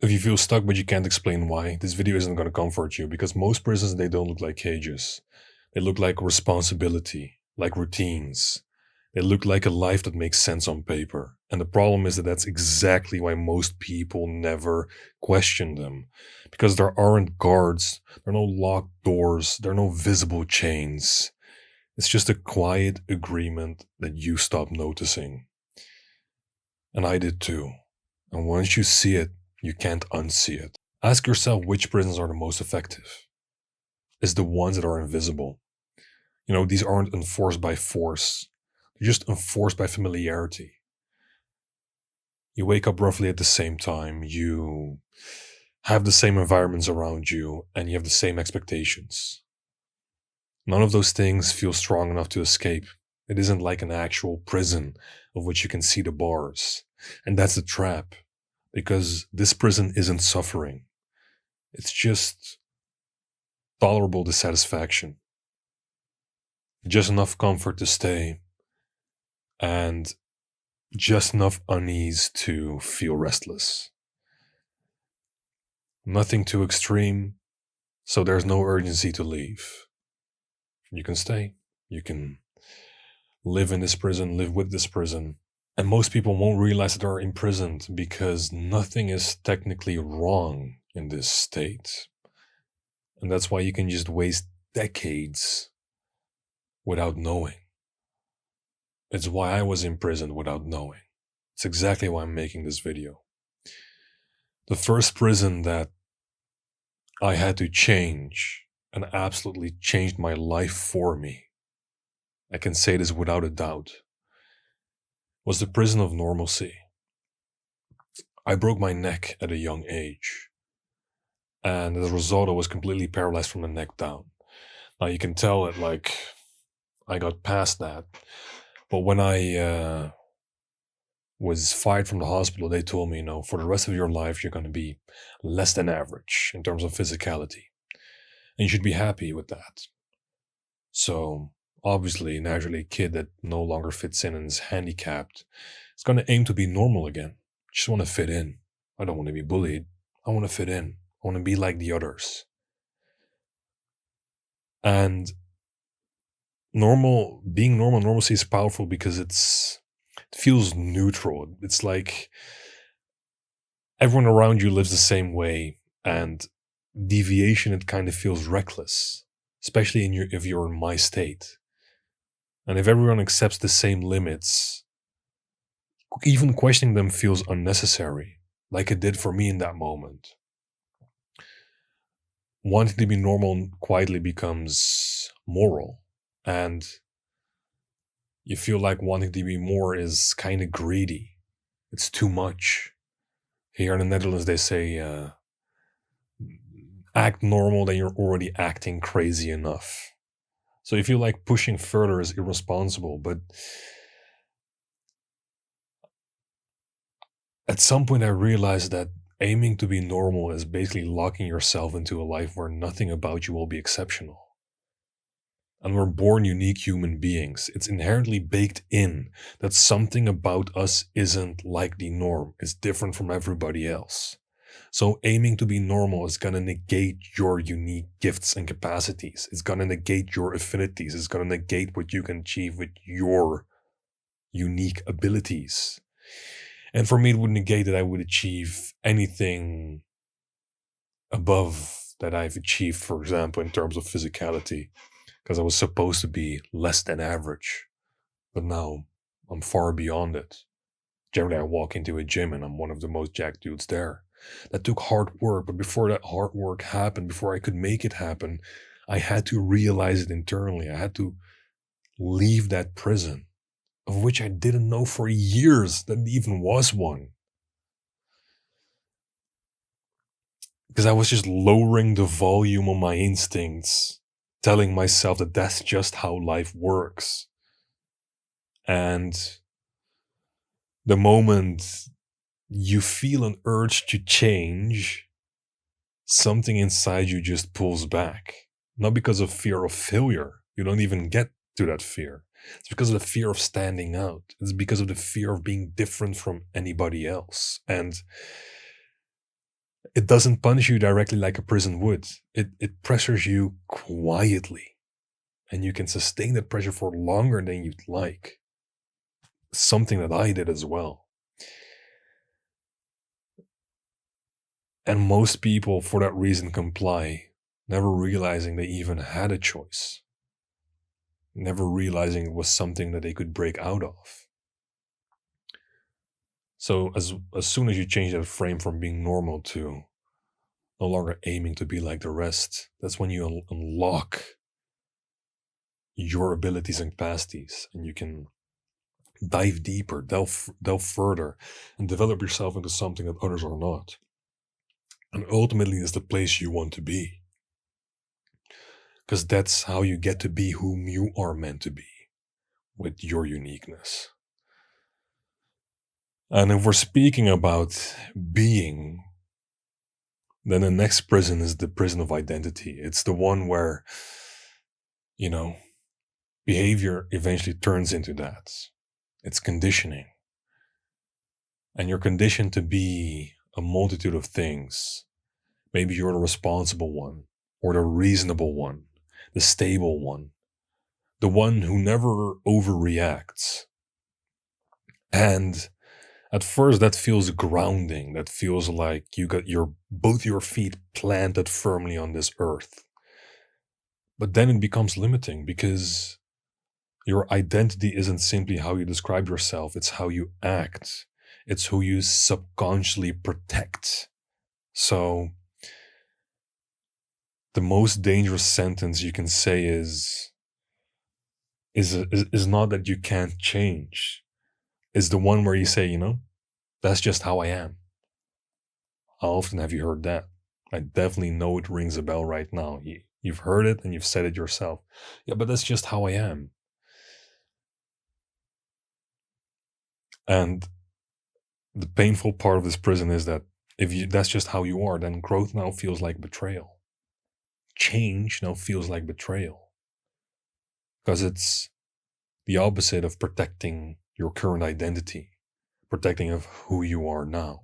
If you feel stuck but you can't explain why, this video isn't going to comfort you because most prisons, they don't look like cages. They look like responsibility, like routines. They look like a life that makes sense on paper. And the problem is that that's exactly why most people never question them. Because there aren't guards, there are no locked doors, there are no visible chains. It's just a quiet agreement that you stop noticing. And I did too. And once you see it, you can't unsee it. Ask yourself which prisons are the most effective. It's the ones that are invisible. These aren't enforced by force. They're just enforced by familiarity. You wake up roughly at the same time, you have the same environments around you, and you have the same expectations. None of those things feel strong enough to escape. It isn't like an actual prison of which you can see the bars. And that's the trap, because this prison isn't suffering. It's just tolerable dissatisfaction. Just enough comfort to stay, and just enough unease to feel restless. Nothing too extreme, so there's no urgency to leave. You can stay. You can live in this prison, live with this prison. And most people won't realize that they're imprisoned because nothing is technically wrong in this state. And that's why you can just waste decades without knowing. It's why I was imprisoned without knowing. It's exactly why I'm making this video. The first prison that I had to change and absolutely changed my life for me, I can say this without a doubt, was the Prison of Normalcy. I broke my neck at a young age, and as a result, I was completely paralyzed from the neck down. Now you can tell that, I got past that, but when I was fired from the hospital, they told me, for the rest of your life, you're going to be less than average in terms of physicality. And you should be happy with that. So, obviously, naturally, a kid that no longer fits in and is handicapped is going to aim to be normal again. Just want to fit in. I don't want to be bullied. I want to fit in. I want to be like the others. And normalcy is powerful because it feels neutral. It's like everyone around you lives the same way, and deviation, it kind of feels reckless, especially if you're in my state. And if everyone accepts the same limits, even questioning them feels unnecessary, like it did for me in that moment. Wanting to be normal quietly becomes moral, and you feel like wanting to be more is kind of greedy. It's too much. Here in the Netherlands, they say, act normal, then you're already acting crazy enough. So you feel like pushing further is irresponsible, but at some point I realized that aiming to be normal is basically locking yourself into a life where nothing about you will be exceptional. And we're born unique human beings. It's inherently baked in that something about us isn't like the norm. It's different from everybody else. So aiming to be normal is going to negate your unique gifts and capacities. It's going to negate your affinities. It's going to negate what you can achieve with your unique abilities. And for me, it would negate that I would achieve anything above that I've achieved, for example, in terms of physicality, because I was supposed to be less than average. But now I'm far beyond it. Generally, I walk into a gym and I'm one of the most jacked dudes there. That took hard work, but before that hard work happened, before I could make it happen, I had to realize it internally. I had to leave that prison, of which I didn't know for years that it even was one. Because I was just lowering the volume on my instincts, telling myself that that's just how life works. And the moment you feel an urge to change, something inside you just pulls back. Not because of fear of failure. You don't even get to that fear. It's because of the fear of standing out. It's because of the fear of being different from anybody else. And It doesn't punish you directly like a prison would. It pressures you quietly, and you can sustain that pressure for longer than you'd like. Something that I did as well. And most people, for that reason, comply, never realizing they even had a choice, never realizing it was something that they could break out of. So as soon as you change that frame from being normal to no longer aiming to be like the rest, that's when you unlock your abilities and capacities, and you can dive deeper, delve further, and develop yourself into something that others are not. And ultimately, is the place you want to be. Because that's how you get to be whom you are meant to be, with your uniqueness. And if we're speaking about being, then the next prison is the prison of identity. It's the one where, behavior eventually turns into that. It's conditioning. And you're conditioned to be a multitude of things. Maybe you're the responsible one, or the reasonable one, the stable one, the one who never overreacts. And at first that feels grounding. That feels like you got both your feet planted firmly on this earth. But then it becomes limiting, because your identity isn't simply how you describe yourself, it's how you act. It's who you subconsciously protect. So the most dangerous sentence you can say is not that you can't change. Is the one where you say, that's just how I am. How often have you heard that? I definitely know it rings a bell right now. You've heard it and you've said it yourself. Yeah, but that's just how I am. And the painful part of this prison is that that's just how you are, then growth now feels like betrayal. Change now feels like betrayal. Because it's the opposite of protecting your current identity, protecting of who you are now.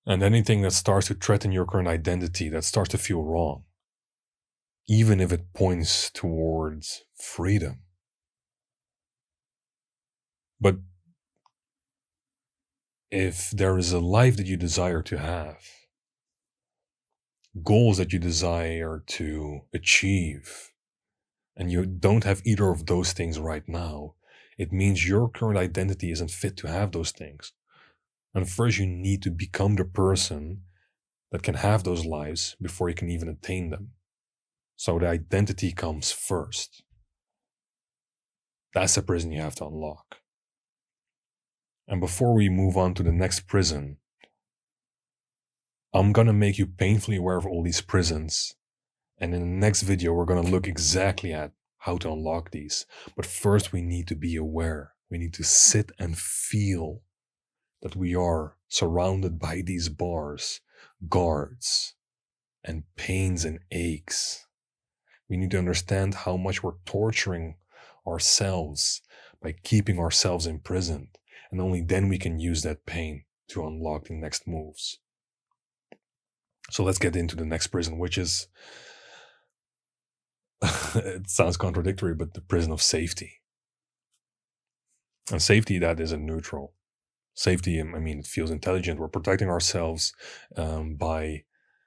And anything that starts to threaten your current identity, that starts to feel wrong, even if it points towards freedom. But if there is a life that you desire to have, goals that you desire to achieve, and you don't have either of those things right now, it means your current identity isn't fit to have those things. And first, you need to become the person that can have those lives before you can even attain them. So the identity comes first. That's the prison you have to unlock. And before we move on to the next prison, I'm gonna make you painfully aware of all these prisons. And in the next video, we're gonna look exactly at how to unlock these. But first, we need to be aware. We need to sit and feel that we are surrounded by these bars, guards, and pains and aches. We need to understand how much we're torturing ourselves by keeping ourselves imprisoned. And only then we can use that pain to unlock the next moves. So let's get into the next prison, which is, it sounds contradictory, but the prison of safety. And safety, that isn't neutral. Safety, it feels intelligent. We're protecting ourselves by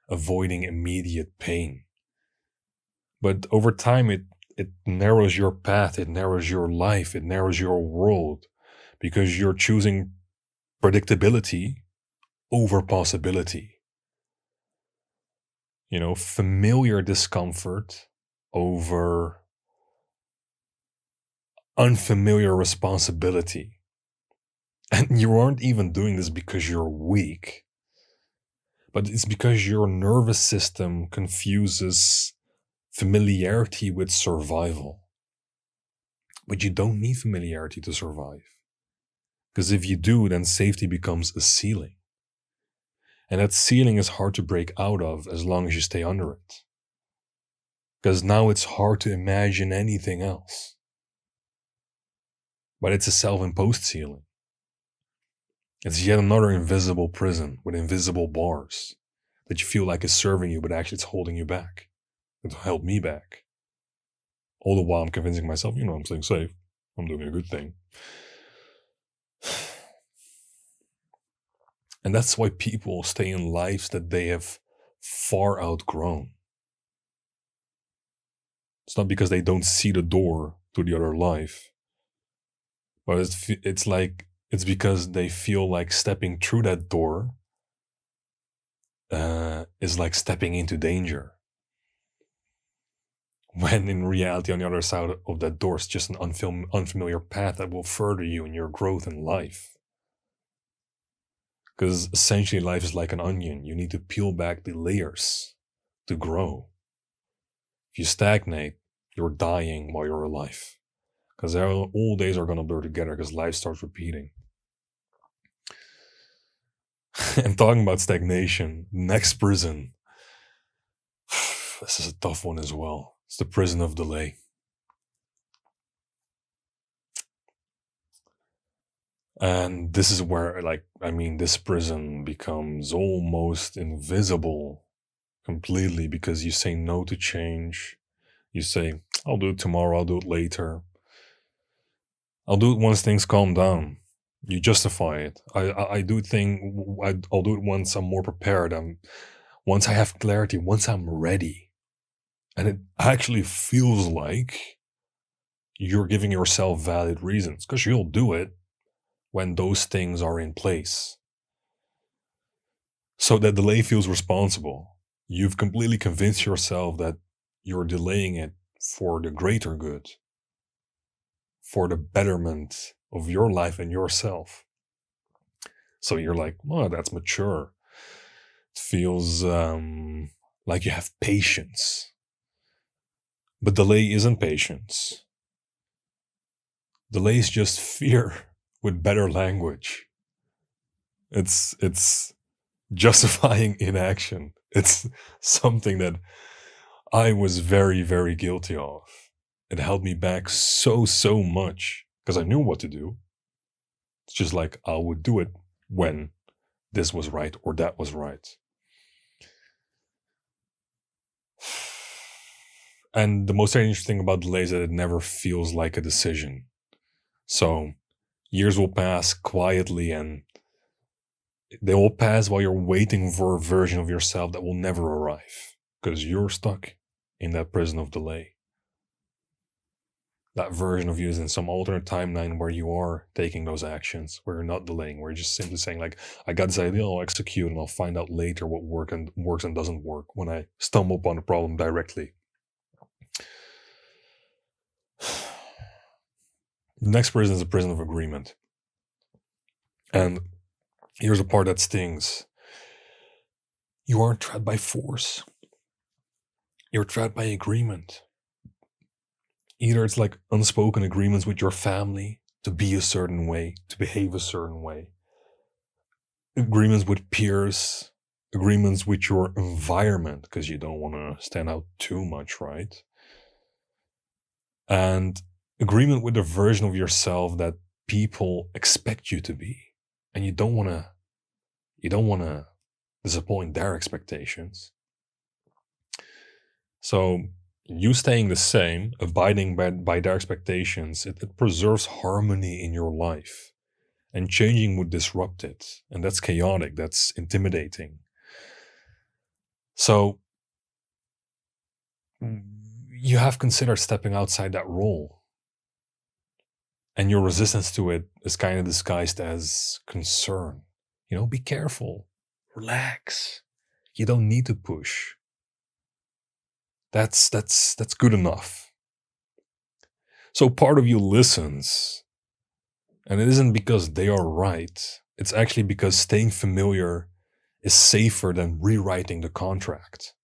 avoiding immediate pain. But over time, it narrows your path, it narrows your life, it narrows your world, because you're choosing predictability over possibility. Familiar discomfort over unfamiliar responsibility. And you aren't even doing this because you're weak, but it's because your nervous system confuses familiarity with survival. But you don't need familiarity to survive. Because if you do, then safety becomes a ceiling. And that ceiling is hard to break out of as long as you stay under it. Because now it's hard to imagine anything else. But it's a self-imposed ceiling. It's yet another invisible prison with invisible bars that you feel like is serving you, but actually it's holding you back. It held me back. All the while I'm convincing myself, I'm staying safe. I'm doing a good thing. And that's why people stay in lives that they have far outgrown. It's not because they don't see the door to the other life, but it's because they feel like stepping through that door is like stepping into danger. When in reality, on the other side of that door is just an unfamiliar path that will further you in your growth in life. Because essentially, life is like an onion. You need to peel back the layers to grow. If you stagnate, you're dying while you're alive. Because all days are going to blur together because life starts repeating. And talking about stagnation, next prison. This is a tough one as well. It's the prison of delay. And this is where, this prison becomes almost invisible completely because you say no to change. You say, I'll do it tomorrow, I'll do it later. I'll do it once things calm down. You justify it. I'll do it once I'm more prepared. Once I have clarity, once I'm ready. And it actually feels like you're giving yourself valid reasons because you'll do it when those things are in place. So that delay feels responsible. You've completely convinced yourself that you're delaying it for the greater good, for the betterment of your life and yourself. So you're like, oh, that's mature. It feels like you have patience. But delay isn't patience. Delay is just fear with better language. It's justifying inaction. It's something that I was very, very guilty of. It held me back so much because I knew what to do. It's just like I would do it when this was right or that was right. And the most interesting thing about delay is that it never feels like a decision. So years will pass quietly and they will pass while you're waiting for a version of yourself that will never arrive because you're stuck in that prison of delay. That version of you is in some alternate timeline where you are taking those actions, where you're not delaying, where you're just simply saying, like, I got this idea, I'll execute and I'll find out later what works and doesn't work when I stumble upon the problem directly. The next prison is a prison of agreement. And here's the part that stings. You aren't trapped by force. You're trapped by agreement. Either it's like unspoken agreements with your family to be a certain way, to behave a certain way. Agreements with peers, agreements with your environment, because you don't want to stand out too much, right? And agreement with the version of yourself that people expect you to be. And you don't want to disappoint their expectations. So you staying the same, abiding by their expectations, it preserves harmony in your life. And changing would disrupt it. And that's chaotic, that's intimidating. So you have considered stepping outside that role. And your resistance to it is kind of disguised as concern. Be careful, relax. You don't need to push. That's good enough. So part of you listens. And it isn't because they are right. It's actually because staying familiar is safer than rewriting the contract.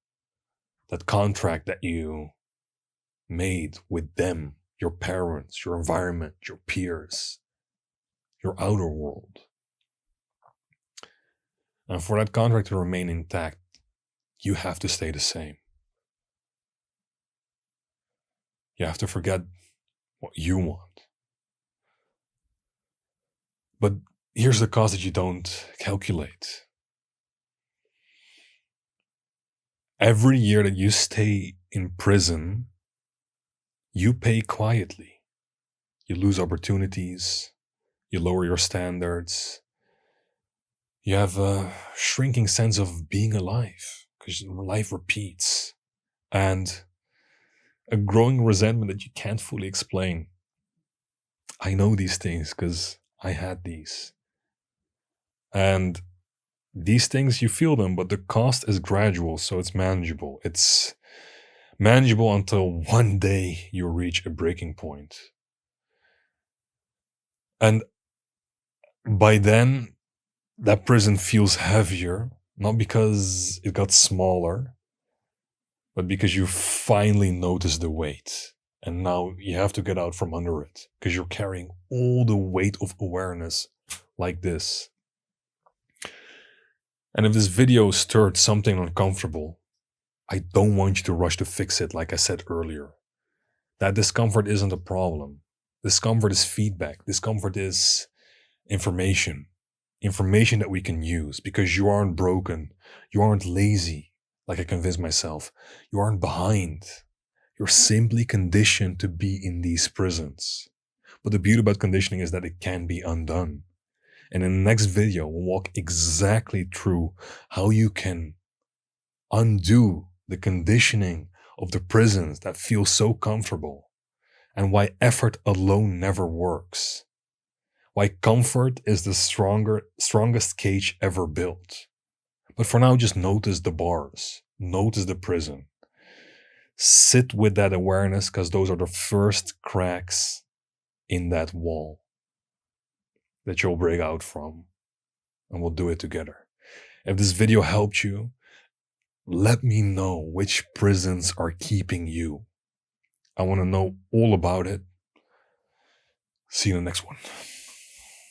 That contract that you made with them, your parents, your environment, your peers, your outer world. And for that contract to remain intact, you have to stay the same. You have to forget what you want. But here's the cost that you don't calculate. Every year that you stay in prison, you pay quietly. You lose opportunities, you lower your standards, you have a shrinking sense of being alive because life repeats, and a growing resentment that you can't fully explain. I know these things because I had these. And these things, you feel them, but the cost is gradual, so it's manageable. It's manageable until one day you reach a breaking point. And by then, that prison feels heavier, not because it got smaller, but because you finally notice the weight. And now you have to get out from under it because you're carrying all the weight of awareness like this. And if this video stirred something uncomfortable, I don't want you to rush to fix it, like I said earlier. That discomfort isn't a problem. Discomfort is feedback. Discomfort is information. Information that we can use because you aren't broken. You aren't lazy, like I convinced myself. You aren't behind. You're simply conditioned to be in these prisons. But the beauty about conditioning is that it can be undone. And in the next video, we'll walk exactly through how you can undo the conditioning of the prisons that feel so comfortable, and why effort alone never works. Why comfort is the strongest cage ever built. But for now, just notice the bars. Notice the prison. Sit with that awareness because those are the first cracks in that wall that you'll break out from. And we'll do it together. If this video helped you, let me know which prisons are keeping you. I want to know all about it. See you in the next one.